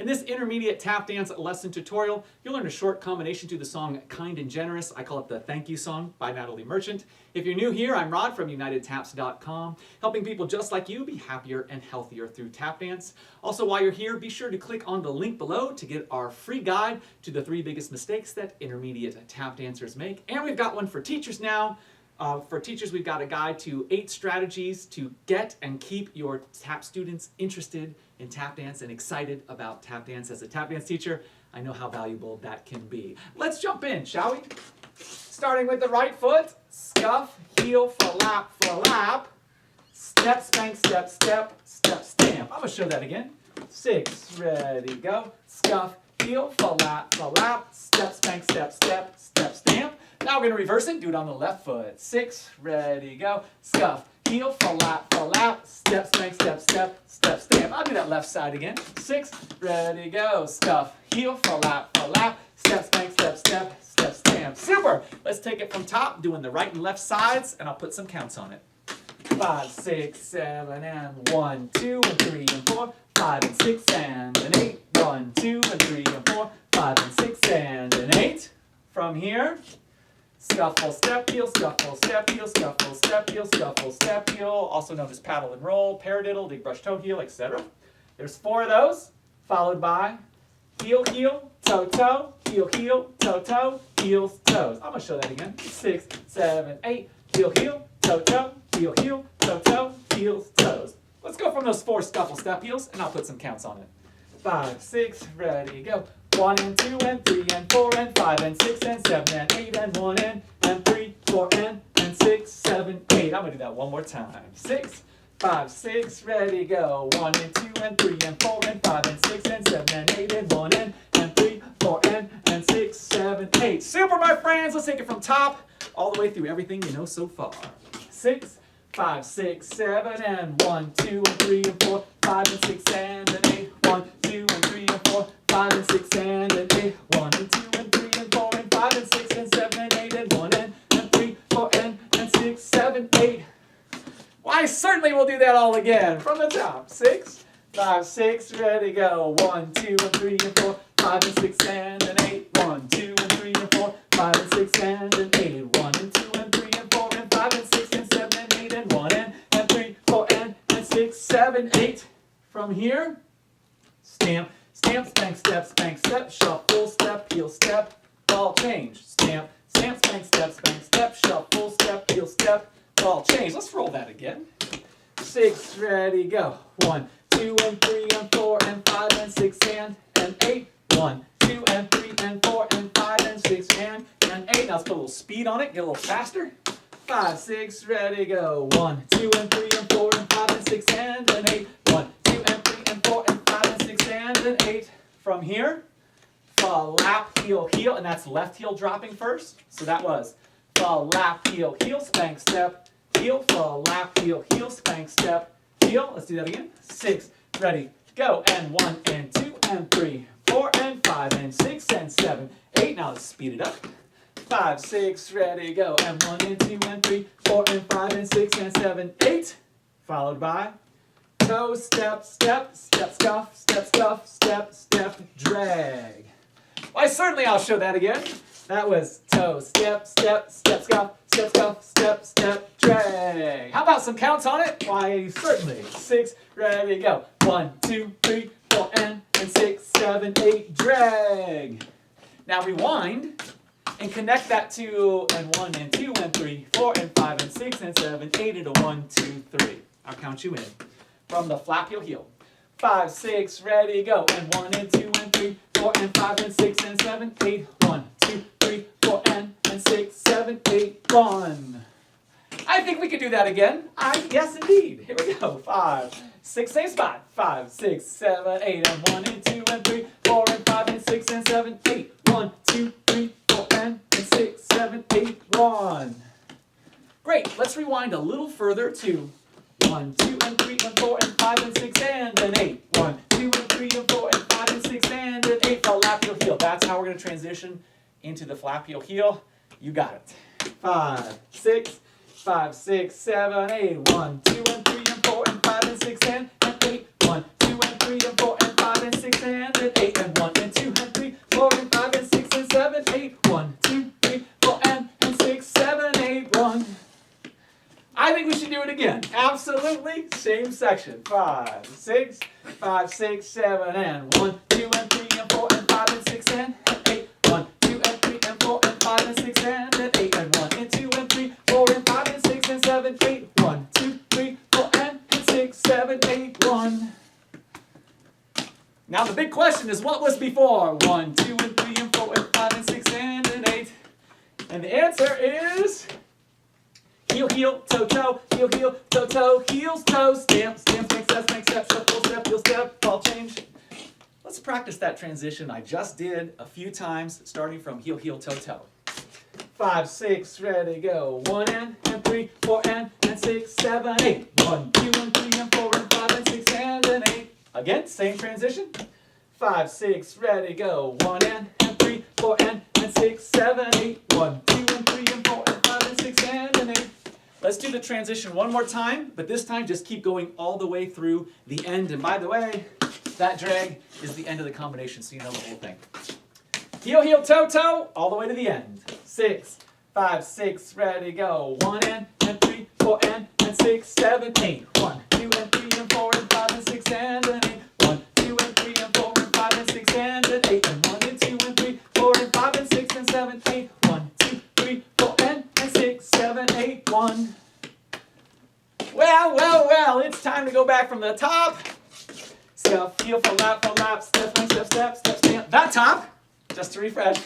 this intermediate tap dance lesson tutorial, you'll learn a short combination to the song Kind and Generous. I call it the Thank You Song by Natalie Merchant. If you're new here, I'm Rod from UnitedTaps.com, helping people just like you be happier and healthier through tap dance. Also, while you're here, be sure to click on the link below to get our free guide to the 3 biggest mistakes that intermediate tap dancers make. And we've got one for teachers now. For teachers, we've got a guide to 8 strategies to get and keep your tap students interested in tap dance and excited about tap dance. As a tap dance teacher, I know how valuable that can be. Let's jump in, shall we? Starting with the right foot, scuff, heel, flap, step, spank, step, step, step, stamp. I'm going to show that again. 6, ready, go. Scuff, heel, flap, step, spank, step, step, step, stamp. Now we're going to reverse it. Do it on the left foot. 6, ready, go. Scuff, heel, flap, step, spank, step, step, step, stamp. I'll do that left side again. 6, ready, go. Scuff, heel, flap, step, spank, step, step, step, stamp. Super! Let's take it from top, doing the right and left sides, and I'll put some counts on it. 5, 6, 7, and 1, 2, and 3, and 4, 5, and 6, and 8. 1, 2, and 3, and 4, 5, and 6, and 8. From here, scuffle, step, heel, scuffle, step, heel, scuffle, step, heel, scuffle, step, heel, also known as paddle and roll, paradiddle, dig brush, toe heel, etc. There's 4 of those, followed by heel, heel, toe, toe, heel, heel, toe, toe, heels, toes. I'm going to show that again. 6, 7, 8, heel, heel, toe, toe, heel, heel, toe, toe, heels, toes. Let's go from those 4 scuffle step heels, and I'll put some counts on it. 5, 6, ready, go. 1 and 2 and 3 and 4 and 5 and 6 and 7 and 8 and 1 and 3, 4 and 6, 7, 8. I'm going to do that one more time. 6, 5, 6, ready, go. 1 and 2 and 3 and 4 and 5 and 6 and 7 and 8 and 1 and 3, 4 and 6, 7, 8. Super, my friends. Let's take it from top all the way through everything you know so far. 6, 5, 6, 7 and 1, 2 and 3 and 4, 5 and 6 and 8. 1, 2 and 3 and 4, 5 and 6 and 8. 1 and 2 and 3 and 4 and 5 and 6 and 7 and 8 and 1 and 3, 4 and 6, 7, 8. Well, I certainly will do that all again from the top. 6, 5, 6, ready, go. 1, 2 and 3 and 4, 5 and 6 and 8. 1, 2 and 3 and 4, 5 and 6 and 8. 1 and 2 and 3 and 4 and 5 and 6 and 7 and 8 and 1 and 3, 4 and 6, 7, 8. From here, stamp, stamp, spank, step, shuffle, step, heel, step, ball change. Stamp, stamp, spank, step, shuffle, step, heel, step, ball change. Let's roll that again. 6, ready, go. 1, 2 and 3 and 4 and 5 and 6 and 8. 1, 2 and 3 and 4 and 5 and 6 and 8. Now let's put a little speed on it, get a little faster. 5, 6, ready, go. 1, 2 and 3 and 4 and 5 and 6 and 8. 1, 2 and 3 and 4 and 5 and 6 and 8. From here, flap, heel, heel, and that's left heel dropping first. So that was flap, heel, heel, spank, step, heel, flap, heel, heel, spank, step, heel. Let's do that again. 6, ready, go. And 1 and 2 and 3, 4 and 5 and 6 and 7, 8. Now let's speed it up. 5, 6, ready, go. And 1 and 2 and 3, 4 and 5 and 6 and 7, 8. Followed by toe, step, step, step, scuff, step, drag. Why, certainly I'll show that again. That was toe, step, step, step, scuff, step, drag. How about some counts on it? Why, certainly. 6, ready, go. 1, 2, 3, 4, and 6, 7, 8, drag. Now rewind and connect that to and 1 and 2 and 3, 4 and 5 and 6 and 7, 8 into 1, 2, 3. I'll count you in. From the flap, heel, heel. 5, 6, ready, go. And 1 and 2 and 3, 4 and 5 and 6 and 7, 8. 1, 2, 3, 4 and 6, 7, 8, 1. I think we could do that again. Yes, indeed. Here we go. 5, 6, same spot. 5, 6, 7, 8. And 1 and 2 and 3, 4 and 5 and 6 and 7, 8. 1, 2, 3, 4 and 6, 7, 8, 1. Great. Let's rewind a little further to 1, 2 and 3 and 4 and 5 and 6 and 8. 1, 2 and 3 and 4 and 5 and 6 and 8. Flap, heel, heel. That's how we're going to transition into the flap, heel, heel. You got it. 5, 6, 5, 6, 7, 8. 1, 2 and 3 and 4 and 5 and 6 and 8. 1, 2 and 3 and 4 and 5 and 6 and 8. Absolutely, same section. 5, 6, 5, 6, 7, and 1, 2, and 3, and 4, and 5, and 6, and 8. 1, 2, and 3, and 4, and 5, and 6, and 8, and 1, and 2, and 3, 4, and 5, and 6, and 7, 8. 1, 2, 3, 4, and 6, 7, 8, 1. Now the big question is, what was before? 1, 2, and 3, and 4, and 5, and 6, and 8. And the answer is heel, heel, toe, toe, heel, heel, toe, toe, heels, toes, stamp, stamp, make step, shuffle, step, heel, step, ball change. Let's practice that transition I just did a few times, starting from heel, heel, toe, toe. 5, 6, ready, go. 1 and 3, 4 and 6, 7, 8. 1, 2, and 3, and 4, and 5, and 6, and 8. Again, same transition. 5, 6, ready, go. 1 and 3, 4 and 6, 7, 8. 1, 2, and 3, and 4, and 5, and 6, and 8. Let's do the transition one more time, but this time just keep going all the way through the end. And by the way, that drag is the end of the combination, so you know the whole thing. Heel, heel, toe, toe, all the way to the end. 6, 5, 6, ready, go. 1 and 3, 4 and 6, 7, 8. 1, 2, and 3, and 4, and 5, and 6, and 8. 1, 2, and 3, and 4, and 5, and 6, and 8. And 1, and 2, and 3, 4, and 5, and 6, and 7, 8. 1, 2, 3, 4, and 6, 7, 8, 1. Well, well, well, it's time to go back from the top. Step, heel, flap, step, step, step, step, step. That top, just to refresh.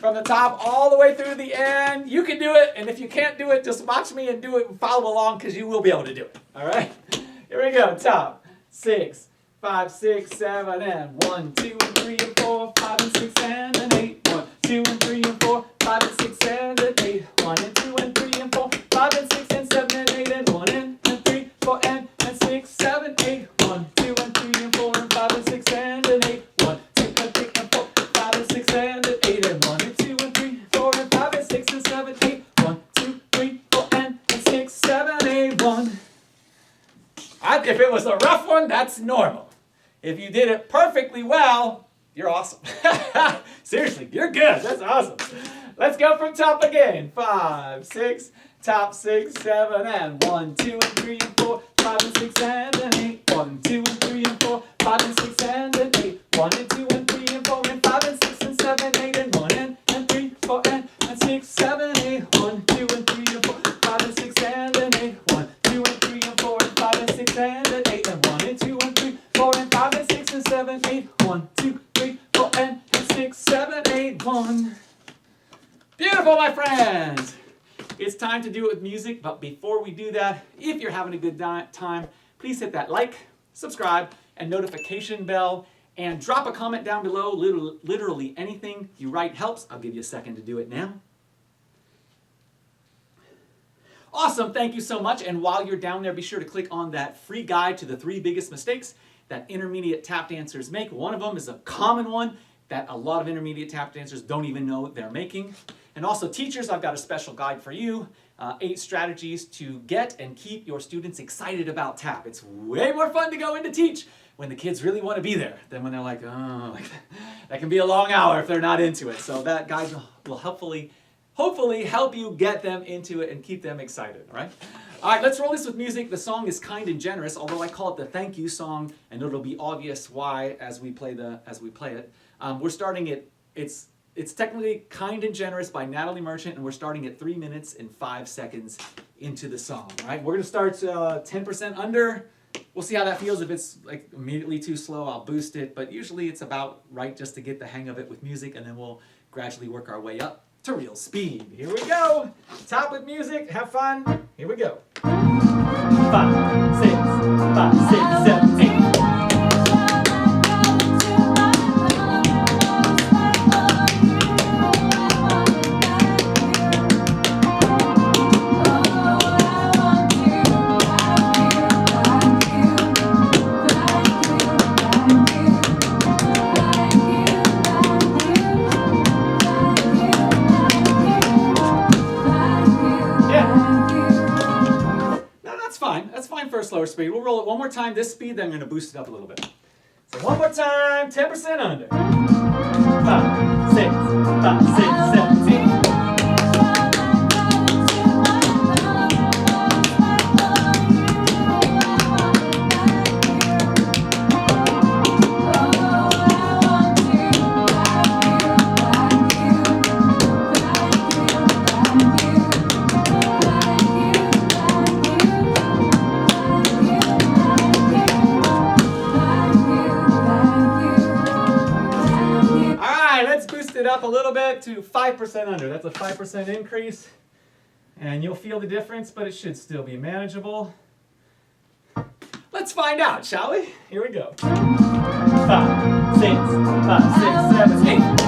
From the top all the way through the end. You can do it, and if you can't do it, just watch me and do it and follow along, because you will be able to do it. All right? Here we go. Top. 6, 5, 6, 7, and 1, 2, and 3, and 4, 5, and 6, and 8. 1, 2, and 3, and 4, 5, and 6, and 8. 1, and 2, and 3, and 4, 5, and 6, and 7, and 8. And 1, and 3, 4, and 6, 7, 8. 1, 2, and 3, and 4, and 5, and 6, and 8. 1, 2, and 3, and 4, 5, and 6, and 8. And 1, and 2, and 3, 4, and 5, and 6, and 7, 8. 1, 2, 3, 4, and 6, 7, 8, 1. If it was a rough one, that's normal. If you did it perfectly well, you're awesome. Seriously, you're good. That's awesome. Let's go from top again. 5, 6, top 6, 7, and 1, 2, and 3, and 4, 5, and 6, and 8. 1, 2, and 3, and 4, 5, and 6, and 8. 1, and 2, and 3, and 4, and 5, and 6, and 7, 8. And 1, and 3, 4, and 6, 7, 8. 1, 2, and 3, and 4, 5, and 6, and 8. 1, 2, and 3, and 4, and 5, and 6, and 8. And 1, and 2, and 3, 4, and 5, and 6, and 7, 8. 1, 2, 3, 4, and 6, 7, 8, 1. Beautiful, my friends. It's time to do it with music, but before we do that, if you're having a good time, please hit that like, subscribe, and notification bell, and drop a comment down below. Literally anything you write helps. I'll give you a second to do it now. Awesome, thank you so much. And while you're down there, be sure to click on that free guide to the 3 biggest mistakes that intermediate tap dancers make. One of them is a common one that a lot of intermediate tap dancers don't even know they're making. And also teachers, I've got a special guide for you, 8 strategies to get and keep your students excited about tap. It's way more fun to go in to teach when the kids really want to be there than when they're like, oh, that can be a long hour if they're not into it. So that guide will hopefully help you get them into it and keep them excited, all right? All right, let's roll this with music. The song is Kind and Generous, although I call it the thank you song, and it'll be obvious why as we play it. We're starting it. It's technically Kind and Generous by Natalie Merchant, and we're starting at 3 minutes and 5 seconds into the song. All right, we're gonna start 10% under. We'll see how that feels. If it's like immediately too slow, I'll boost it. But usually it's about right just to get the hang of it with music, and then we'll gradually work our way up to real speed. Here we go. Top with music. Have fun. Here we go. 5, 6, 5, 6, 7, 8. For a slower speed. We'll roll it one more time this speed, then I'm going to boost it up a little bit. So one more time, 10% under. 5, 6, 5, 6, 7, 8. it up a little bit to 5% under. That's a 5% increase. And you'll feel the difference, but it should still be manageable. Let's find out, shall we? Here we go. 5, 6, 5, 6, 7, 8.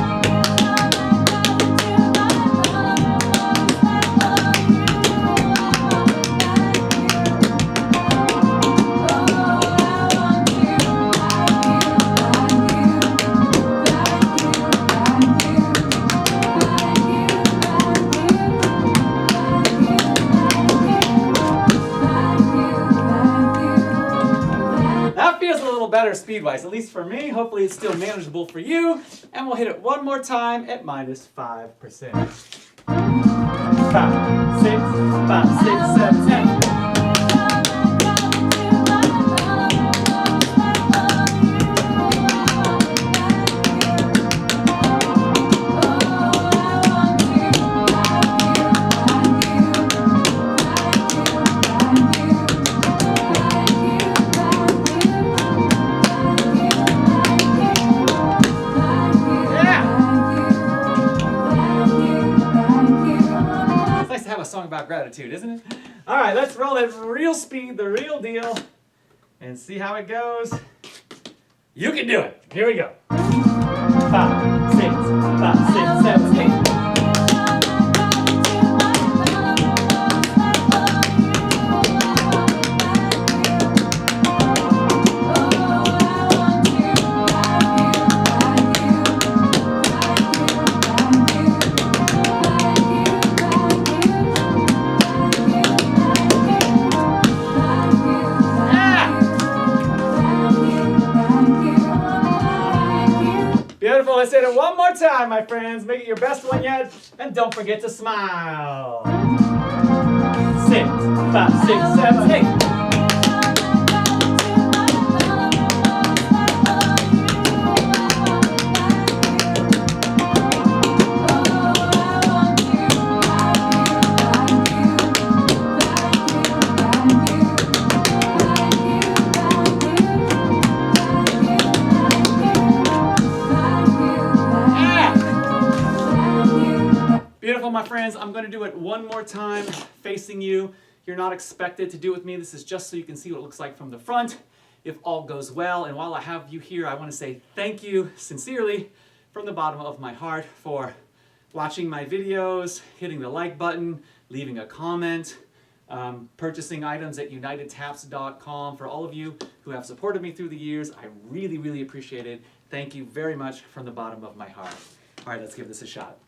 Better speed-wise, at least for me. Hopefully it's still manageable for you. And we'll hit it one more time at minus 5%. 5, 6, 5, 6, 7, 10. Song about gratitude, isn't it? All right, let's roll at real speed, the real deal, and see how it goes. You can do it. Here we go. 5, 6, 5, 6, 7, 8. Beautiful. Let's hit it one more time, my friends. Make it your best one yet. And don't forget to smile. 6, 5, 6, 7, 8. Beautiful, my friends. I'm going to do it one more time facing you. You're not expected to do it with me. This is just so you can see what it looks like from the front if all goes well. And while I have you here, I want to say thank you sincerely from the bottom of my heart for watching my videos, hitting the like button, leaving a comment, purchasing items at unitedtaps.com. For all of you who have supported me through the years, I really, really appreciate it. Thank you very much from the bottom of my heart. All right, let's give this a shot.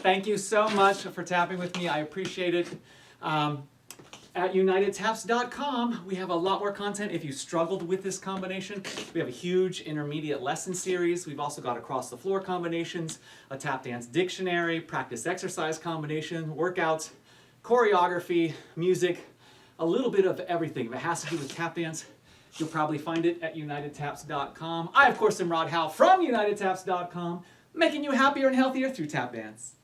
Thank you so much for tapping with me. I appreciate it. At unitedtaps.com, we have a lot more content. If you struggled with this combination, we have a huge intermediate lesson series. We've also got across the floor combinations, a tap dance dictionary, practice exercise combination, workouts, choreography, music, a little bit of everything. If it has to do with tap dance, you'll probably find it at unitedtaps.com. I, of course, am Rod Howe from unitedtaps.com, making you happier and healthier through tap dance.